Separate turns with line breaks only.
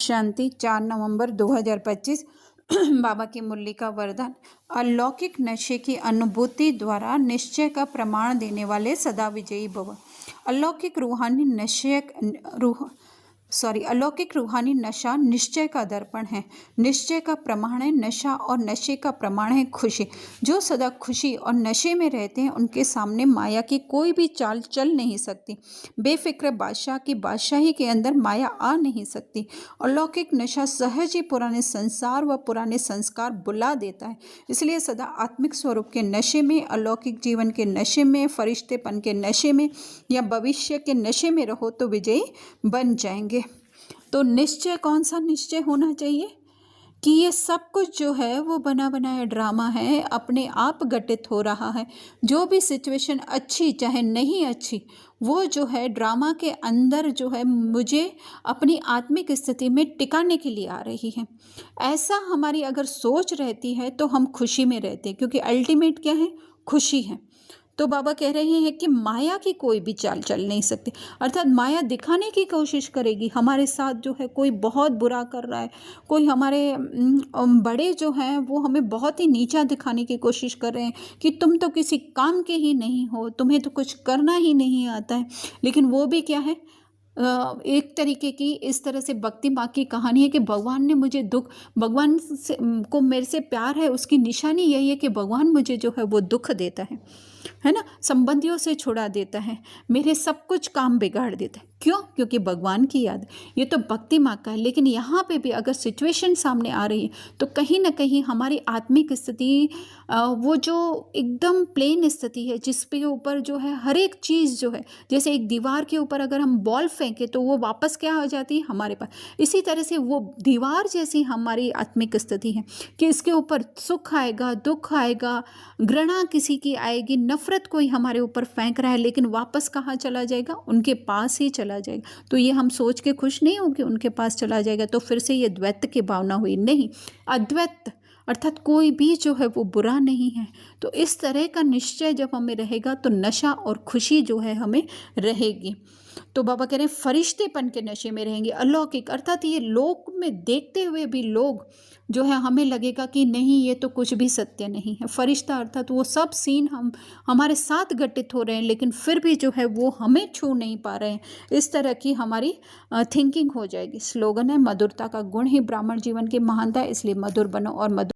शांति 4 नवंबर 2025। बाबा की मुरली का वरदान। अलौकिक नशे की अनुभूति द्वारा निश्चय का प्रमाण देने वाले सदा विजयी भव। अलौकिक रूहानी अलौकिक रूहानी नशा निश्चय का दर्पण है। निश्चय का प्रमाण है नशा और नशे का प्रमाण है खुशी। जो सदा खुशी और नशे में रहते हैं उनके सामने माया की कोई भी चाल चल नहीं सकती। बेफिक्र बादशाह की बादशाही के अंदर माया आ नहीं सकती। अलौकिक नशा सहज ही पुराने संसार व पुराने संस्कार बुला देता है। इसलिए सदा आत्मिक स्वरूप के नशे में, अलौकिक जीवन के नशे में, फरिश्तेपन के नशे में या भविष्य के नशे में रहो तो विजयी बन जाएंगे। तो निश्चय कौन सा निश्चय होना चाहिए कि ये सब कुछ जो है वो बना बनाया ड्रामा है, अपने आप घटित हो रहा है। जो भी सिचुएशन अच्छी चाहे नहीं अच्छी, वो जो है ड्रामा के अंदर जो है मुझे अपनी आत्मिक स्थिति में टिकाने के लिए आ रही है। ऐसा हमारी अगर सोच रहती है तो हम खुशी में रहते हैं, क्योंकि अल्टीमेट क्या है? खुशी है। तो बाबा कह रहे हैं कि माया की कोई भी चाल चल नहीं सकती, अर्थात माया दिखाने की कोशिश करेगी हमारे साथ। जो है कोई बहुत बुरा कर रहा है, कोई हमारे बड़े जो हैं वो हमें बहुत ही नीचा दिखाने की कोशिश कर रहे हैं कि तुम तो किसी काम के ही नहीं हो, तुम्हें तो कुछ करना ही नहीं आता है। लेकिन वो भी क्या है, एक तरीके की इस तरह से भक्ति माँ की कहानी है कि भगवान ने मुझे भगवान से को मेरे से प्यार है, उसकी निशानी यही है कि भगवान मुझे जो है वो दुख देता है ना, संबंधियों से छुड़ा देता है, मेरे सब कुछ काम बिगाड़ देता है। क्यों? क्योंकि भगवान की याद। ये तो भक्ति माँ का है। लेकिन यहाँ पे भी अगर सिचुएशन सामने आ रही है तो कहीं ना कहीं हमारी आत्मिक स्थिति, वो जो एकदम प्लेन स्थिति है जिसपे ऊपर जो है हर एक चीज़ जो है, जैसे एक दीवार के ऊपर अगर हम बॉल फेंके तो वो वापस क्या हो जाती है? हमारे पास। इसी तरह से वो दीवार जैसी हमारी आत्मिक स्थिति है कि इसके ऊपर सुख आएगा, दुख आएगा, घृणा किसी की आएगी, नफरत कोई हमारे ऊपर फेंक रहा है, लेकिन वापस कहाँ चला जाएगा? उनके पास ही चला जाएगा। तो ये हम सोच के खुश नहीं हो कि उनके पास चला जाएगा तो फिर से ये द्वैत की भावना हुई। नहीं, अद्वैत अर्थात कोई भी जो है वो बुरा नहीं है। तो इस तरह का निश्चय जब हमें रहेगा तो नशा और खुशी जो है हमें रहेगी। तो बाबा कह रहे हैं फरिश्तेपन के नशे में रहेंगे। अलौकिक अर्थात ये लोक में देखते हुए भी लोग जो है हमें लगेगा कि नहीं, ये तो कुछ भी सत्य नहीं है। फरिश्ता अर्थात वो सब सीन हमारे साथ घटित हो रहे हैं, लेकिन फिर भी जो है वो हमें छू नहीं पा रहे हैं। इस तरह की हमारी थिंकिंग हो जाएगी। स्लोगन है मधुरता का गुण ही ब्राह्मण जीवन की महानता है, इसलिए मधुर बनो और मधुर